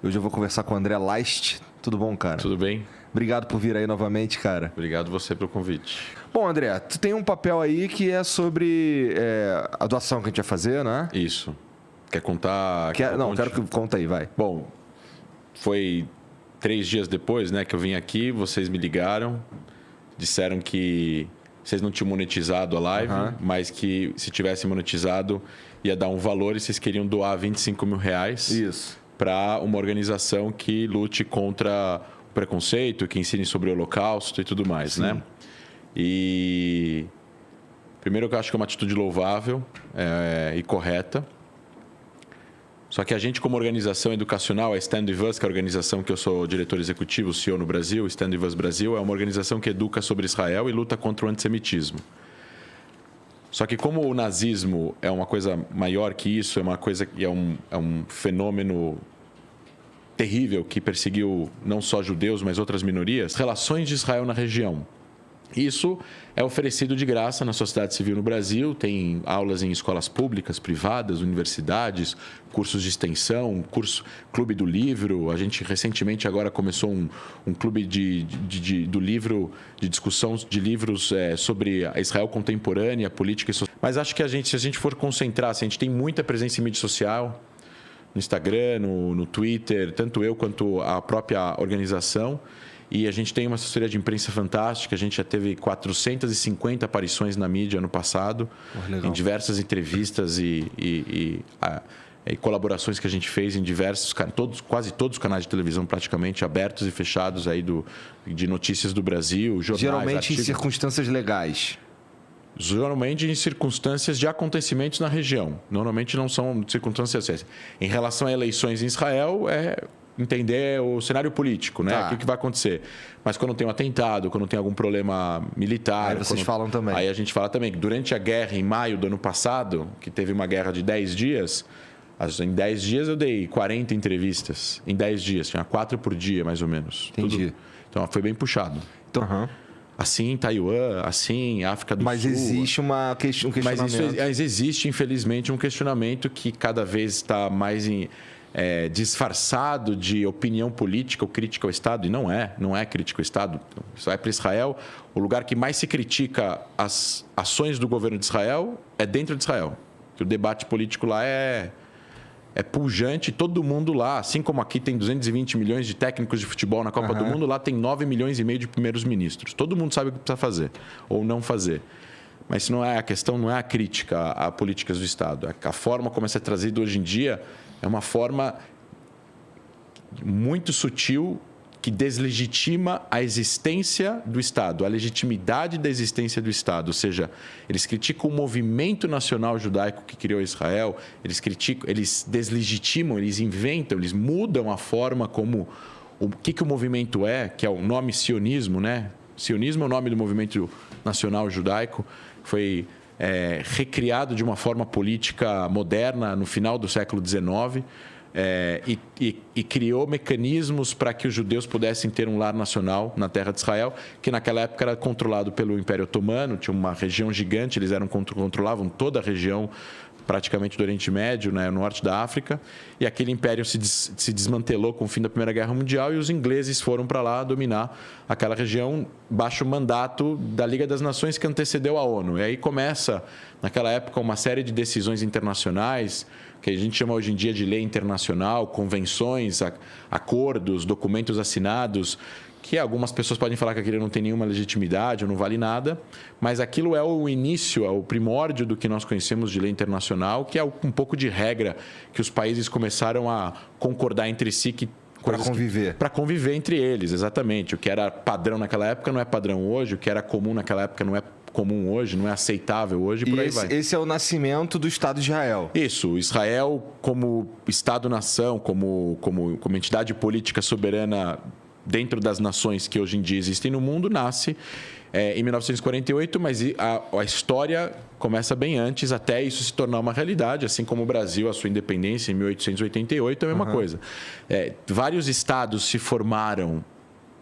Hoje eu vou conversar com o André Leist. Tudo bom, cara? Tudo bem. Obrigado por vir aí novamente, cara. Obrigado você pelo convite. Bom, André, tu tem um papel aí que é sobre a doação que a gente vai fazer, né? Isso. Quer contar? Não, quero que conta aí, vai. Bom, foi 3 dias depois, né, que eu vim aqui, vocês me ligaram, disseram que vocês não tinham monetizado a live, mas que se tivesse monetizado ia dar um valor e vocês queriam doar R$25 mil. Isso. Para uma organização que lute contra o preconceito, que ensine sobre o Holocausto e tudo mais, Sim. né? E primeiro que eu acho que é uma atitude louvável e correta. Só que a gente, como organização educacional, a Stand With Us, que é a organização que eu sou diretor executivo, CEO no Brasil, Stand With Us Brasil, é uma organização que educa sobre Israel e luta contra o antissemitismo. Só que como o nazismo é uma coisa maior que isso, é uma coisa que é um fenômeno terrível que perseguiu não só judeus, mas outras minorias, relações de Israel na região. Isso é oferecido de graça na sociedade civil no Brasil, tem aulas em escolas públicas, privadas, universidades, cursos de extensão, clube do livro. A gente recentemente agora começou um clube do livro, de discussão de livros sobre a Israel contemporânea, política e social. Mas acho que se a gente for concentrar, a gente tem muita presença em mídia social, no Instagram, no Twitter, tanto eu quanto a própria organização. E a gente tem uma assessoria de imprensa fantástica. A gente já teve 450 aparições na mídia ano passado, em diversas entrevistas e colaborações que a gente fez em quase todos os canais de televisão praticamente abertos e fechados aí de notícias do Brasil, jornais, geralmente artigos. Em circunstâncias legais. Geralmente em circunstâncias de acontecimentos na região. Normalmente não são circunstâncias assim. Em relação a eleições em Israel, entender o cenário político, né? Tá. O que vai acontecer. Mas quando tem um atentado, quando tem algum problema militar... Aí vocês falam também. Aí a gente fala também que durante a guerra, em maio do ano passado, que teve uma guerra de 10 dias, em 10 dias eu dei 40 entrevistas. Em 10 dias, tinha 4 por dia, mais ou menos. Entendi. Então, foi bem puxado. Então, Assim em Taiwan, assim em África do Sul. Mas existe um questionamento. Mas existe, infelizmente, um questionamento que cada vez está mais disfarçado de opinião política ou crítica ao Estado. E não é crítica ao Estado. Isso vai para Israel. O lugar que mais se critica as ações do governo de Israel é dentro de Israel. Que o debate político lá é pujante, todo mundo lá, assim como aqui tem 220 milhões de técnicos de futebol na Copa do Mundo, lá tem 9 milhões e meio de primeiros ministros. Todo mundo sabe o que precisa fazer ou não fazer. Mas isso a questão não é a crítica a políticas do Estado. A forma como isso é trazido hoje em dia é uma forma muito sutil que deslegitima a existência do Estado, a legitimidade da existência do Estado. Ou seja, eles criticam o movimento nacional judaico que criou Israel, eles deslegitimam, eles inventam, eles mudam a forma como o que o movimento que é o nome sionismo, né? Sionismo é o nome do movimento nacional judaico, foi recriado de uma forma política moderna no final do século XIX. E criou mecanismos para que os judeus pudessem ter um lar nacional na terra de Israel, que naquela época era controlado pelo Império Otomano, tinha uma região gigante, eles controlavam toda a região praticamente do Oriente Médio, né, no norte da África, e aquele império se desmantelou com o fim da Primeira Guerra Mundial e os ingleses foram para lá dominar aquela região baixo o mandato da Liga das Nações que antecedeu a ONU. E aí começa, naquela época, uma série de decisões internacionais, que a gente chama hoje em dia de lei internacional, convenções, acordos, documentos assinados, que algumas pessoas podem falar que aquilo não tem nenhuma legitimidade ou não vale nada, mas aquilo é o início, é o primórdio do que nós conhecemos de lei internacional, que é um pouco de regra que os países começaram a concordar entre si para conviver. Para conviver entre eles, exatamente. O que era padrão naquela época não é padrão hoje, o que era comum naquela época não é comum hoje, não é aceitável hoje, por aí vai. Esse é o nascimento do Estado de Israel. Isso, Israel como Estado-nação, como entidade política soberana dentro das nações que hoje em dia existem no mundo, nasce em 1948, mas a história começa bem antes, até isso se tornar uma realidade, assim como o Brasil, a sua independência em 1888, é a mesma coisa. Vários estados se formaram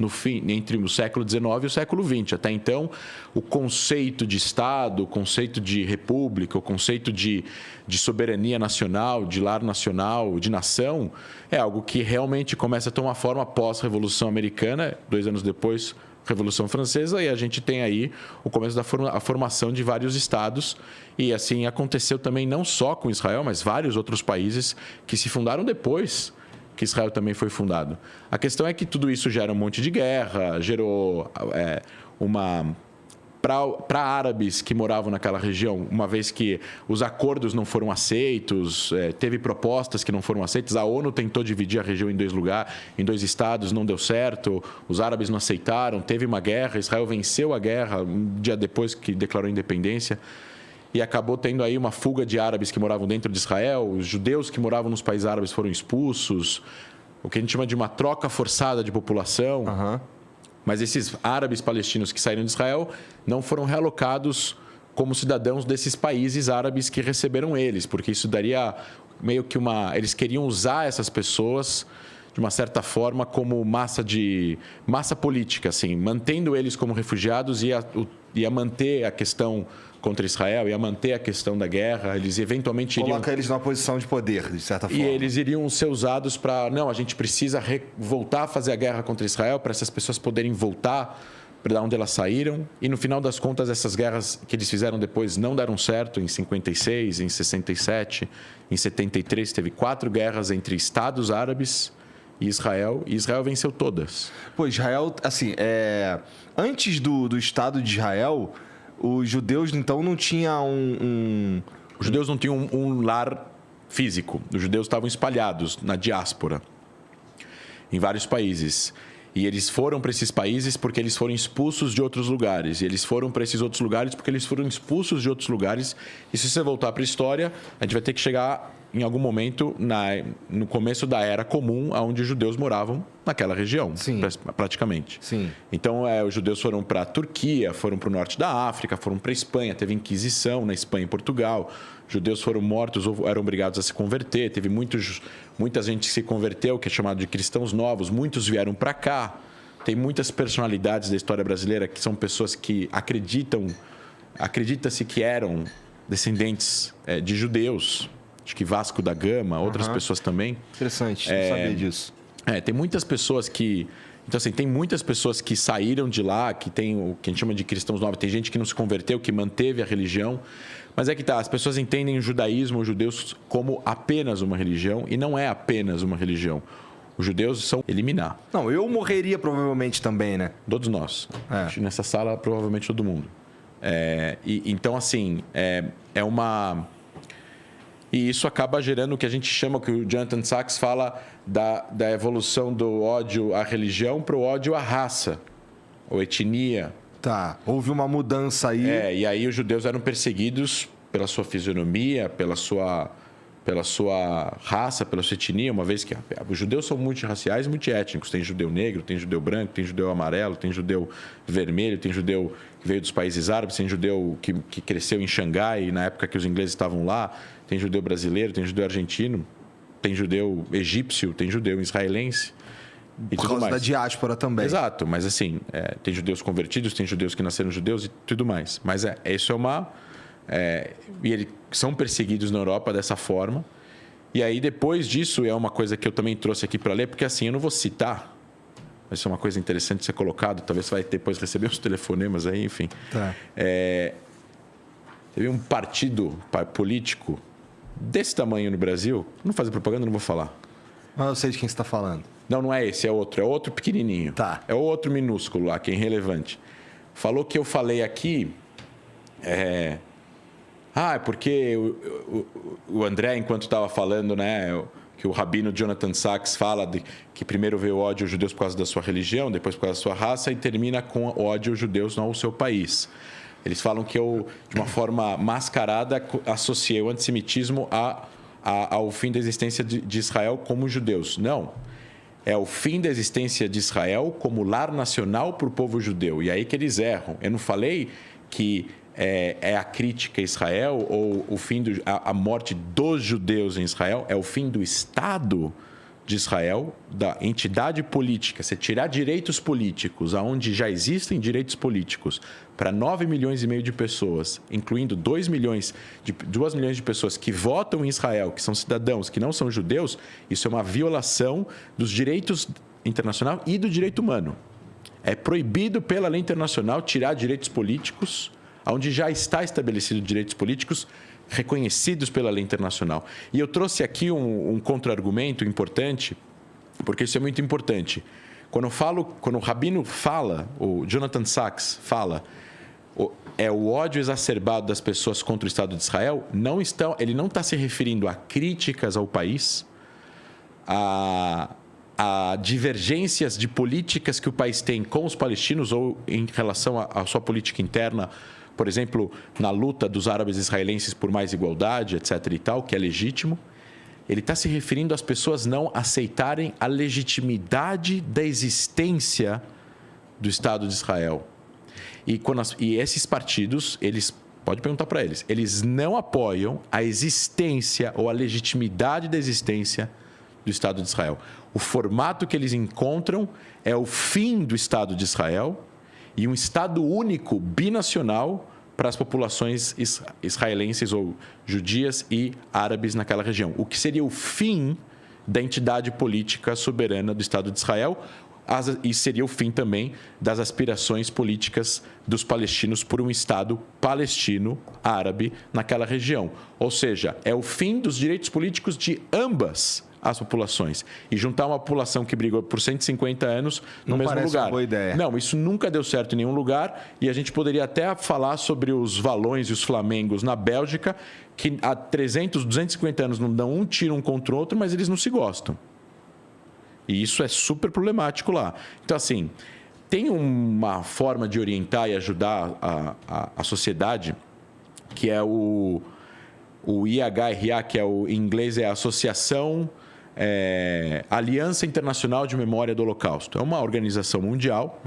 no fim, entre o século XIX e o século XX. Até então, o conceito de Estado, o conceito de república, o conceito de soberania nacional, de lar nacional, de nação, é algo que realmente começa a tomar forma pós-Revolução Americana, 2 anos depois, Revolução Francesa, e a gente tem aí o começo da formação de vários estados. E assim aconteceu também não só com Israel, mas vários outros países que se fundaram depois que Israel também foi fundado. A questão é que tudo isso gera um monte de guerra, gerou uma... Para árabes que moravam naquela região, uma vez que os acordos não foram aceitos, teve propostas que não foram aceitas, a ONU tentou dividir a região em 2 lugares, em 2 estados, não deu certo, os árabes não aceitaram, teve uma guerra, Israel venceu a guerra um dia depois que declarou independência, e acabou tendo aí uma fuga de árabes que moravam dentro de Israel, os judeus que moravam nos países árabes foram expulsos, o que a gente chama de uma troca forçada de população. Uhum. Mas esses árabes palestinos que saíram de Israel não foram realocados como cidadãos desses países árabes que receberam eles, porque isso daria meio que eles queriam usar essas pessoas de uma certa forma como massa política, assim, mantendo eles como refugiados ia manter a questão contra Israel, ia manter a questão da guerra, eles eventualmente iriam... Coloca eles numa posição de poder, de certa forma. E eles iriam ser usados para... Não, a gente precisa voltar a fazer a guerra contra Israel para essas pessoas poderem voltar para onde elas saíram. E, no final das contas, essas guerras que eles fizeram depois não deram certo. Em 56, em 67, em 73, teve 4 guerras entre estados árabes e Israel venceu todas. Pô, Israel, assim, antes do Estado de Israel... Os judeus, então, não tinham Os judeus não tinham um lar físico. Os judeus estavam espalhados na diáspora, em vários países. E eles foram para esses países porque eles foram expulsos de outros lugares. E eles foram para esses outros lugares porque eles foram expulsos de outros lugares. E se você voltar para a história, a gente vai ter que chegar em algum momento no começo da Era Comum, onde os judeus moravam naquela região, Sim. praticamente. Sim. Então, os judeus foram para a Turquia, foram para o norte da África, foram para a Espanha, teve Inquisição na Espanha e Portugal. Judeus foram mortos ou eram obrigados a se converter. Teve muita gente que se converteu, que é chamado de cristãos novos. Muitos vieram para cá. Tem muitas personalidades da história brasileira que são pessoas que acredita-se que eram descendentes de judeus. Acho que Vasco da Gama, outras pessoas também. Interessante, não sabia disso. Tem muitas pessoas que... Então, assim, tem muitas pessoas que saíram de lá, que tem o que a gente chama de cristãos novos. Tem gente que não se converteu, que manteve a religião. Mas é que as pessoas entendem o judaísmo, os judeus, como apenas uma religião, e não é apenas uma religião. Os judeus são eliminar. Não, eu morreria provavelmente também, né? Todos nós. Nessa sala, provavelmente todo mundo. Então, assim, é uma... E isso acaba gerando o que a gente chama, que o Jonathan Sachs fala da evolução do ódio à religião para o ódio à raça, ou etnia. Tá, houve uma mudança aí. E aí os judeus eram perseguidos pela sua fisionomia, pela sua raça, pela sua etnia, uma vez que os judeus são multirraciais e multiétnicos. Tem judeu negro, tem judeu branco, tem judeu amarelo, tem judeu vermelho, tem judeu que veio dos países árabes, tem judeu que cresceu em Xangai, na época que os ingleses estavam lá, tem judeu brasileiro, tem judeu argentino, tem judeu egípcio, tem judeu israelense. E Por tudo causa mais. da diáspora também. Exato, mas assim, tem judeus convertidos, tem judeus que nasceram judeus e tudo mais. Mas isso é uma... e eles são perseguidos na Europa dessa forma. E aí, depois disso, é uma coisa que eu também trouxe aqui para ler, porque assim, eu não vou citar, mas isso é uma coisa interessante de ser colocado, talvez você vai depois receber uns telefonemas aí, enfim. Tá. Teve um partido político desse tamanho no Brasil, não fazer propaganda, não vou falar. Mas eu sei de quem você está falando. Não é esse, é outro pequenininho. Tá. É outro minúsculo lá, que é irrelevante. Falou que eu falei aqui... porque o André, enquanto estava falando, né, que o rabino Jonathan Sachs fala que primeiro veio o ódio aos judeus por causa da sua religião, depois por causa da sua raça, e termina com o ódio aos judeus não ao seu país. Eles falam que eu, de uma forma mascarada, associei o antissemitismo ao fim da existência de Israel como judeus. Não. É o fim da existência de Israel como lar nacional para o povo judeu. E aí que eles erram. Eu não falei que é a crítica a Israel ou o fim a morte dos judeus em Israel. É o fim do Estado de Israel, da entidade política, você tirar direitos políticos, aonde já existem direitos políticos, para 9 milhões e meio de pessoas, incluindo 2 milhões de pessoas que votam em Israel, que são cidadãos, que não são judeus, isso é uma violação dos direitos internacionais e do direito humano. É proibido pela lei internacional tirar direitos políticos, onde já está estabelecido direitos políticos reconhecidos pela lei internacional. E eu trouxe aqui um contra-argumento importante, porque isso é muito importante. Quando o Rabino fala, o Jonathan Sachs fala, o ódio exacerbado das pessoas contra o Estado de Israel, ele não está se referindo a críticas ao país, a divergências de políticas que o país tem com os palestinos ou em relação à sua política interna, por exemplo, na luta dos árabes israelenses por mais igualdade, etc. e tal, que é legítimo. Ele está se referindo às pessoas não aceitarem a legitimidade da existência do Estado de Israel. E esses partidos, pode perguntar para eles, eles não apoiam a existência ou a legitimidade da existência do Estado de Israel. O formato que eles encontram é o fim do Estado de Israel e um Estado único, binacional, para as populações israelenses ou judias e árabes naquela região. O que seria o fim da entidade política soberana do Estado de Israel e seria o fim também das aspirações políticas dos palestinos por um Estado palestino-árabe naquela região. Ou seja, é o fim dos direitos políticos de ambas as populações. E juntar uma população que brigou por 150 anos no mesmo lugar. Uma boa ideia. Não, isso nunca deu certo em nenhum lugar. E a gente poderia até falar sobre os Valões e os Flamengos na Bélgica, que há 300, 250 anos não dão um tiro um contra o outro, mas eles não se gostam. E isso é super problemático lá. Então, assim, tem uma forma de orientar e ajudar a sociedade, que é o IHRA, que em inglês é a Associação Aliança Internacional de Memória do Holocausto. É uma organização mundial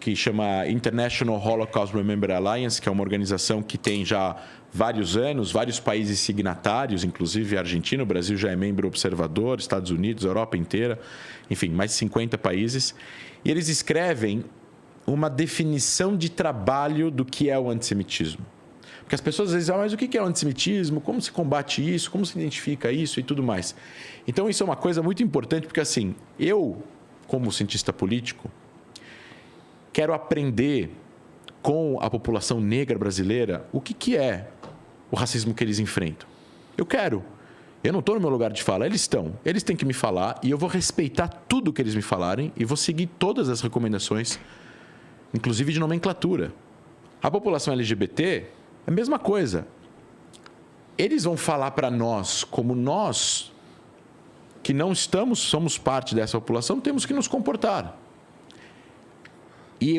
que chama International Holocaust Remember Alliance, que é uma organização que tem já vários anos, vários países signatários, inclusive a Argentina, o Brasil já é membro observador, Estados Unidos, Europa inteira, enfim, mais de 50 países. E eles escrevem uma definição de trabalho do que é o antissemitismo. Porque as pessoas às vezes dizem, mas o que é o antissemitismo? Como se combate isso? Como se identifica isso e tudo mais? Então, isso é uma coisa muito importante, porque assim, eu, como cientista político, quero aprender com a população negra brasileira o que é o racismo que eles enfrentam. Eu quero. Eu não estou no meu lugar de fala, eles estão. Eles têm que me falar e eu vou respeitar tudo que eles me falarem e vou seguir todas as recomendações, inclusive de nomenclatura. A população LGBT... é a mesma coisa. Eles vão falar para nós, como nós, que não somos parte dessa população, temos que nos comportar. E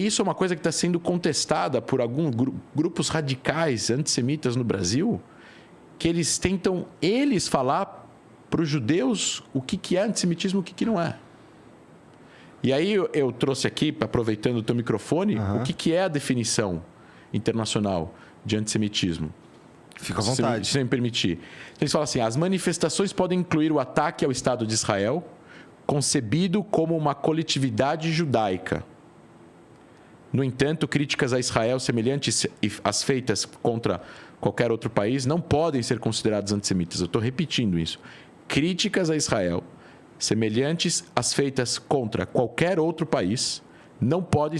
isso é uma coisa que está sendo contestada por alguns grupos radicais antissemitas no Brasil, que eles tentam, falar para os judeus o que é antissemitismo e o que não é. E aí eu trouxe aqui, aproveitando o teu microfone, o que é a definição internacional de antissemitismo. Fica à vontade. Se me permitir. Então, eles falam assim, as manifestações podem incluir o ataque ao Estado de Israel, concebido como uma coletividade judaica. No entanto, críticas a Israel semelhantes às feitas contra qualquer outro país não podem ser consideradas antissemitas. Eu estou repetindo isso. Críticas a Israel semelhantes às feitas contra qualquer outro país não podem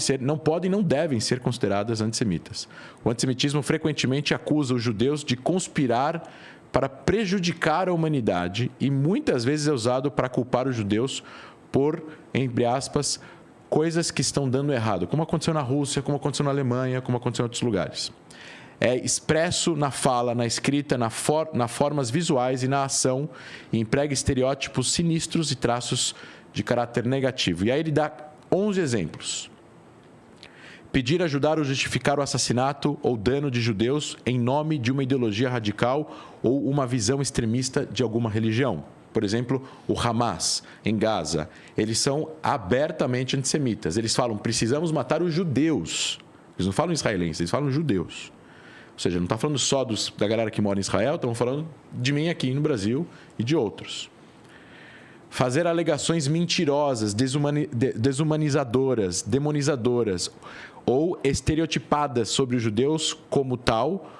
e não devem ser consideradas antissemitas. O antissemitismo frequentemente acusa os judeus de conspirar para prejudicar a humanidade e muitas vezes é usado para culpar os judeus por, entre aspas, coisas que estão dando errado, como aconteceu na Rússia, como aconteceu na Alemanha, como aconteceu em outros lugares. É expresso na fala, na escrita, nas formas visuais e na ação e emprega estereótipos sinistros e traços de caráter negativo. E aí ele dá 11 exemplos. Pedir, ajudar ou justificar o assassinato ou dano de judeus em nome de uma ideologia radical ou uma visão extremista de alguma religião. Por exemplo, o Hamas, em Gaza. Eles são abertamente antissemitas. Eles falam, precisamos matar os judeus. Eles não falam israelenses, eles falam judeus. Ou seja, não está falando só da galera que mora em Israel, estão falando de mim aqui no Brasil e de outros. fazer alegações mentirosas, desumanizadoras, demonizadoras ou estereotipadas sobre os judeus como tal,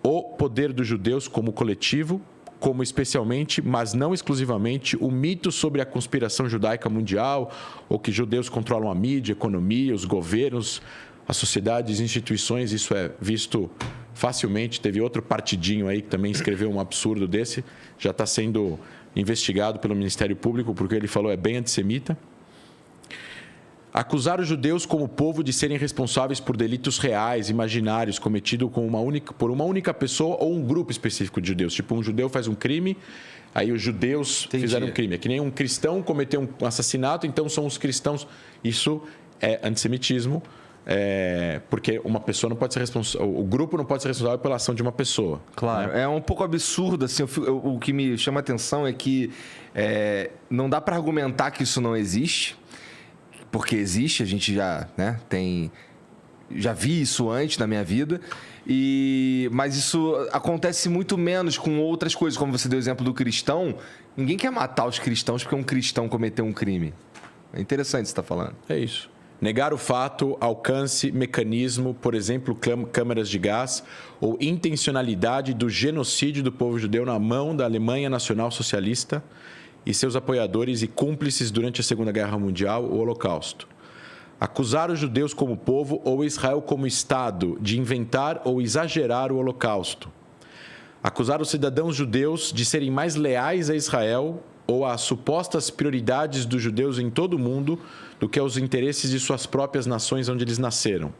o poder dos judeus como coletivo, como especialmente, mas não exclusivamente, o mito sobre a conspiração judaica mundial, ou que judeus controlam a mídia, a economia, os governos, as sociedades, instituições. Isso é visto facilmente. Teve outro partidinho aí que também escreveu um absurdo desse, já está sendo investigado pelo Ministério Público, porque ele falou é bem antissemita. Acusar os judeus como povo de serem responsáveis por delitos reais, imaginários, cometidos por uma única pessoa ou um grupo específico de judeus. Tipo, um judeu faz um crime, aí os judeus fizeram um crime. É que nem um cristão cometeu um assassinato, então são os cristãos. Isso é antissemitismo, porque uma pessoa não pode ser responsável, o grupo não pode ser responsável pela ação de uma pessoa. Claro, né? É um pouco absurdo. Assim, o que me chama a atenção é que não dá para argumentar que isso não existe. Porque existe, a gente já, né, já vi isso antes na minha vida, mas isso acontece muito menos com outras coisas, como você deu o exemplo do cristão. Ninguém quer matar os cristãos porque um cristão cometeu um crime. É interessante você estar falando. É isso. Negar o fato, alcance, mecanismo, por exemplo, câmaras de gás, ou intencionalidade do genocídio do povo judeu na mão da Alemanha Nacional Socialista e seus apoiadores e cúmplices durante a Segunda Guerra Mundial, o Holocausto. Acusar os judeus como povo ou Israel como Estado de inventar ou exagerar o Holocausto. Acusar os cidadãos judeus de serem mais leais a Israel ou às supostas prioridades dos judeus em todo o mundo do que aos interesses de suas próprias nações onde eles nasceram.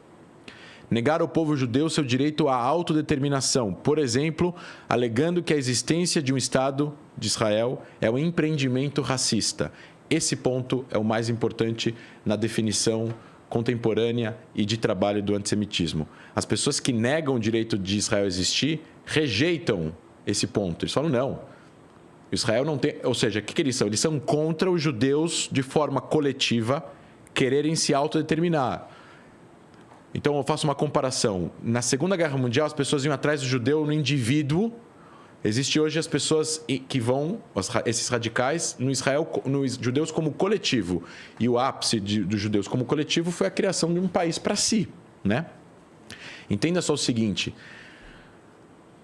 Negar ao povo judeu seu direito à autodeterminação, por exemplo, alegando que a existência de um Estado de Israel é um empreendimento racista. Esse ponto é o mais importante na definição contemporânea e de trabalho do antissemitismo. As pessoas que negam o direito de Israel existir rejeitam esse ponto. Eles falam, não, Israel não tem... Ou seja, o que eles são? Eles são contra os judeus, de forma coletiva, quererem se autodeterminar. Então, eu faço uma comparação. Na Segunda Guerra Mundial, as pessoas iam atrás do judeu no indivíduo. Existe hoje as pessoas que vão, esses radicais, no Israel, nos judeus como coletivo. E o ápice dos judeus como coletivo foi a criação de um país para si, né? Entenda só o seguinte.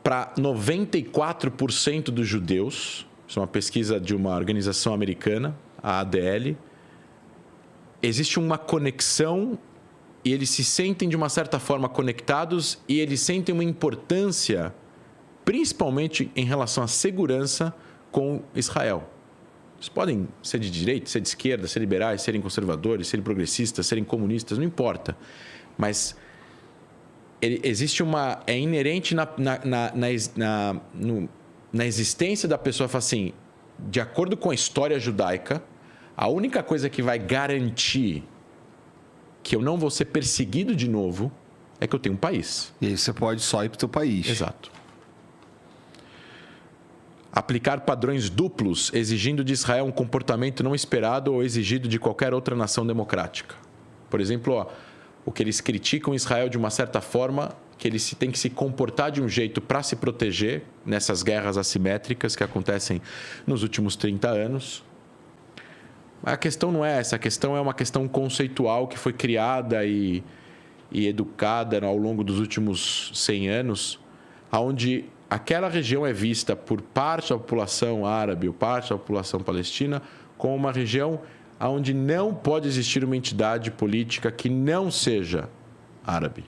Para 94% dos judeus, isso é uma pesquisa de uma organização americana, a ADL, existe uma conexão e eles se sentem, de uma certa forma, conectados e eles sentem uma importância, principalmente em relação à segurança, com Israel. Eles podem ser de direita, ser de esquerda, ser liberais, serem conservadores, serem progressistas, serem comunistas, não importa. Mas existe uma... É inerente na existência da pessoa, fala assim, de acordo com a história judaica, a única coisa que vai garantir que eu não vou ser perseguido de novo é que eu tenho um país. E aí você pode só ir para o teu país. Exato. Aplicar padrões duplos, exigindo de Israel um comportamento não esperado ou exigido de qualquer outra nação democrática. Por exemplo, o que eles criticam Israel de uma certa forma, que eles têm que se comportar de um jeito para se proteger nessas guerras assimétricas que acontecem nos últimos 30 anos. A questão não é essa, a questão é uma questão conceitual que foi criada e educada ao longo dos últimos 100 anos, onde aquela região é vista por parte da população árabe ou parte da população palestina como uma região onde não pode existir uma entidade política que não seja árabe.